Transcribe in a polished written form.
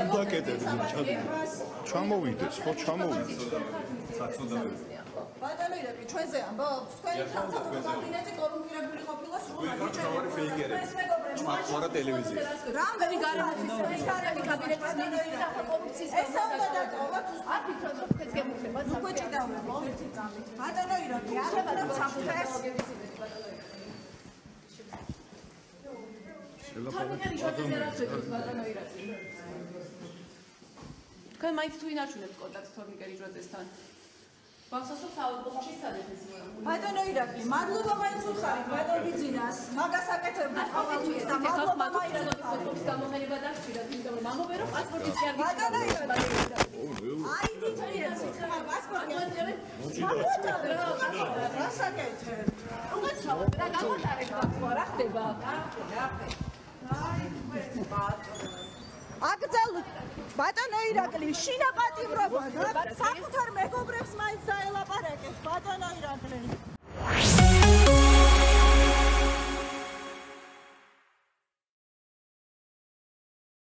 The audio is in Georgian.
უდაკეთებს ჩამოვიდეს ხო ჩამოვიდეს ბატონო ირაკლი ჩვენზე ამბობ თქვენი თავმჯდომარე კაბინეტი კორუმპირებული ყოფილა სრულად მართლა ტელევიზია რამდენი გარემოწის კაბინეტის მინისტრი და კორუფციის ესა უნდა დატოვოთ არ ფიქრობ რომ ეს გემუქება საქმე ბატონო ირაკლი აღარ საფრთხეს თქვენ მაინც თუ ინარჩუნებთ კონტაქტს თორნიკე რიჟვაძესთან ბავშვს საუბრობში სადეფეს ბატონო ირაკლი მადლობა მაინც უხარით ბატონ ბიძინას მაგას აკეთებდა ყოველთვის და მადლობა მაინც გამოყენება დაგჭირდა იმიტომ რომ ამობერო პასპორტიც კი არ ბატონო ირაკლი აი დიჭირეთ პასპორტი რას აკეთებ უგაცრავად რა გამოტარება რა ხდება აკრძალ ბატონო ირაკლი შინაპატიმრობა და საკუთარ მეგობრებს მაინც დაელაპარაკე